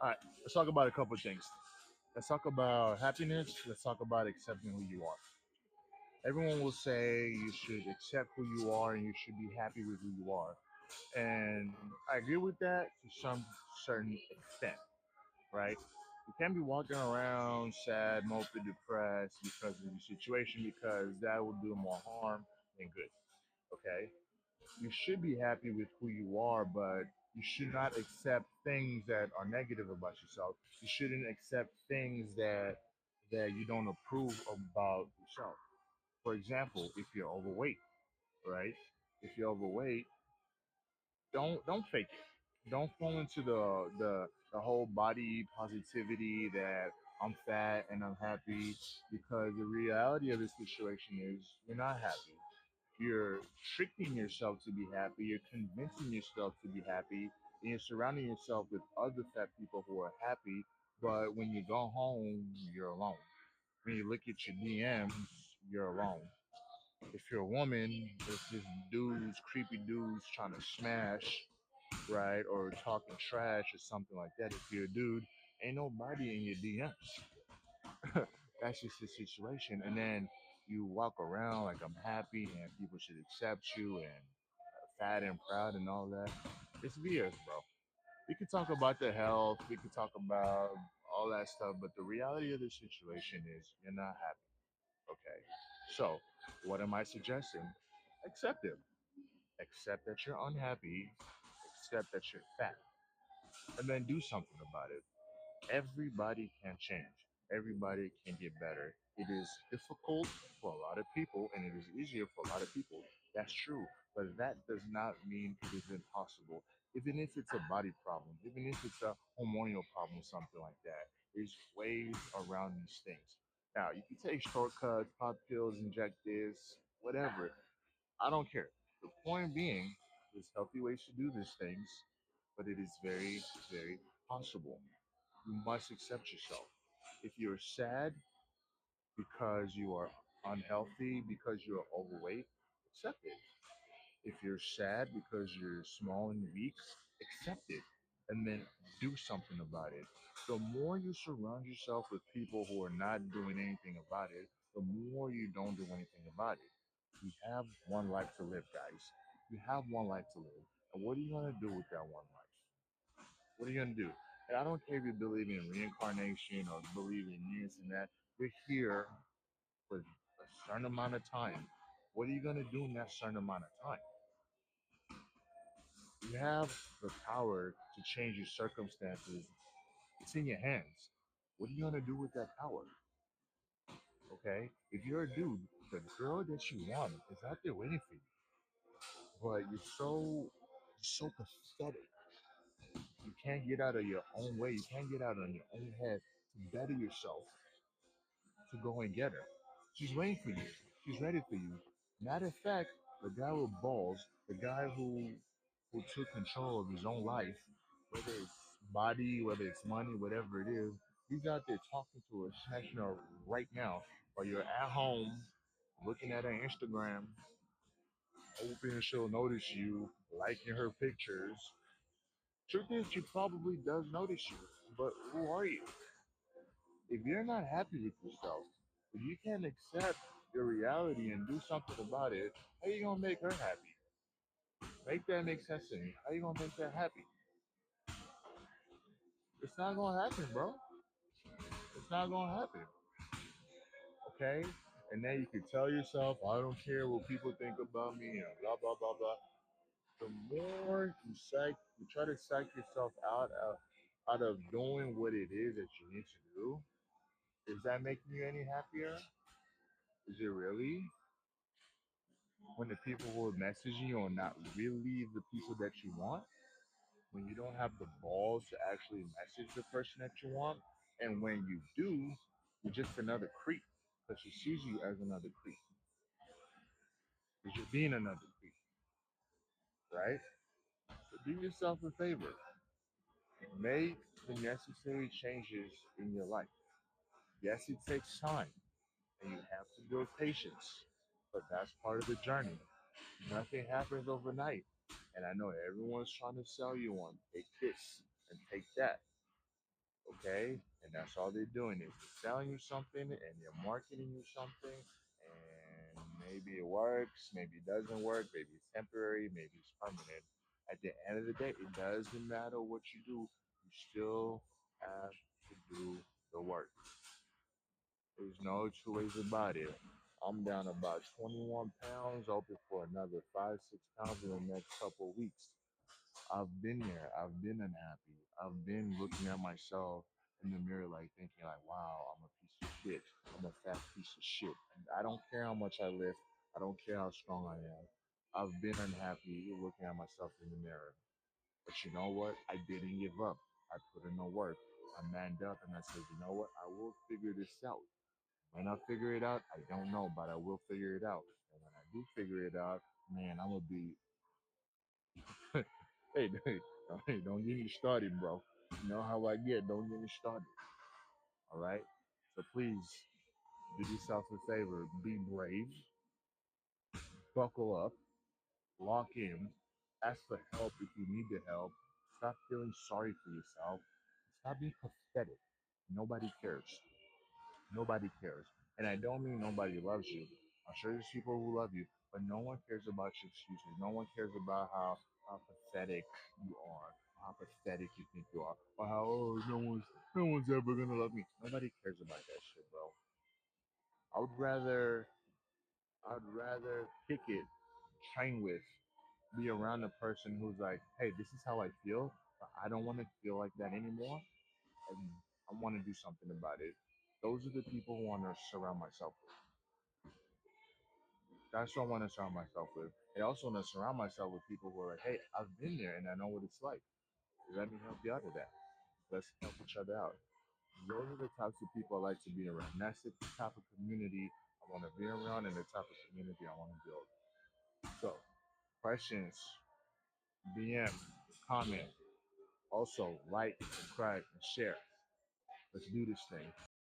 All right, let's talk about a couple of things. Let's talk about happiness. Let's talk about accepting who you are. Everyone will say you should accept who you are and you should be happy with who you are. And I agree with that to some certain extent, right? You can't be walking around sad, moped, depressed because of the situation because that will do more harm than good. Okay? You should be happy with who you are, but you should not accept things that are negative about yourself. You shouldn't accept things that you don't approve about yourself. For example, if you're overweight, right? If you're overweight, don't fake it. Don't fall into the whole body positivity that I'm fat and I'm happy because the reality of the situation is you're not happy. You're tricking yourself to be happy. You're convincing yourself to be happy. And you're surrounding yourself with other fat people who are happy. But when you go home, you're alone. When you look at your DMs, you're alone. If you're a woman, there's just dudes, creepy dudes trying to smash, right? Or talking trash or something like that. If you're a dude, ain't nobody in your DMs. That's just the situation. And then you walk around like I'm happy and people should accept you and fat and proud and all that. It's BS, bro. We could talk about the health, we could talk about all that stuff, but the reality of the situation is you're not happy. Okay. So, what am I suggesting? Accept it. Accept that you're unhappy, accept that you're fat, and then do something about it. Everybody can change. Everybody can get better. It is difficult for a lot of people and it is easier for a lot of people. That's true. But that does not mean it is impossible. Even if it's a body problem, even if it's a hormonal problem, something like that, there's ways around these things. Now, you can take shortcuts, pop pills, inject this, whatever. I don't care. The point being, there's healthy ways to do these things, but it is very, very possible. You must accept yourself. If you're sad because you are unhealthy, because you're overweight, accept it. If you're sad because you're small and weak, accept it and then do something about it. The more you surround yourself with people who are not doing anything about it, the more you don't do anything about it. You have one life to live, guys. You have one life to live. And what are you going to do with that one life? What are you gonna do? And I don't care if you believe in reincarnation or believe in this and that. You're here for a certain amount of time. What are you gonna do in that certain amount of time? You have the power to change your circumstances. It's in your hands. What are you gonna do with that power? Okay? If you're a dude, the girl that you want is out there waiting for you. But you're so pathetic. You can't get out of your own way. You can't get out on your own head to better yourself to go and get her. She's waiting for you. She's ready for you. Matter of fact, the guy with balls, the guy who took control of his own life, whether it's body, whether it's money, whatever it is, he's out there talking to her, smashing her right now while you're at home looking at her Instagram, hoping she'll notice you, liking her pictures. Truth is, she probably does notice you, but who are you? If you're not happy with yourself, if you can't accept your reality and do something about it, how you gonna make her happy? Make that make sense to me. How you gonna make that happy? It's not gonna happen, bro. It's not gonna happen. Okay? And then you can tell yourself, I don't care what people think about me and blah blah blah blah. The more you try to psych yourself out of doing what it is that you need to do, is that making you any happier? Is it really? When the people who are messaging you are not really the people that you want, when you don't have the balls to actually message the person that you want, and when you do, you're just another creep because she sees you as another creep. Because you're being another creep, right? So do yourself a favor. Make the necessary changes in your life. Yes, it takes time, and you have to build patience, but that's part of the journey. Nothing happens overnight. And I know everyone's trying to sell you on take this and take that. Okay? And that's all they're doing is they're selling you something and they're marketing you something. And maybe it works, maybe it doesn't work, maybe it's temporary, maybe it's permanent. At the end of the day, it doesn't matter what you do, you still have to do the work. There's no two ways about it. I'm down about 21 pounds, hoping for another 5, 6 pounds in the next couple of weeks. I've been there. I've been unhappy. I've been looking at myself in the mirror, like thinking, like, wow, I'm a piece of shit. I'm a fat piece of shit. And I don't care how much I lift. I don't care how strong I am. I've been unhappy looking at myself in the mirror. But you know what? I didn't give up. I put in the work. I manned up and I said, you know what? I will figure this out. When I figure it out, I don't know, but I will figure it out. And when I do figure it out, man, I'm gonna be hey, hey, don't get me started, bro. You know how I get. Don't get me started. All right. So please do yourself a favor. Be brave. Buckle up. Lock in. Ask for help if you need the help. Stop feeling sorry for yourself. Stop being pathetic. Nobody cares. Nobody cares. And I don't mean nobody loves you. I'm sure there's people who love you, but no one cares about your excuses. No one cares about how pathetic you are, how pathetic you think you are, or how no one's ever gonna love me. Nobody cares about that shit, bro. I would rather kick it, train with, be around a person who's like, hey, this is how I feel, but I don't want to feel like that anymore, and I want to do something about it. Those are the people who want to surround myself with. That's what I want to surround myself with. I also want to surround myself with people who are like, hey, I've been there and I know what it's like. Let me help you out of that. Let's help each other out. Those are the types of people I like to be around. That's the type of community I want to be around and the type of community I want to build. So, questions, DM, comment, also like, subscribe, and share. Let's do this thing.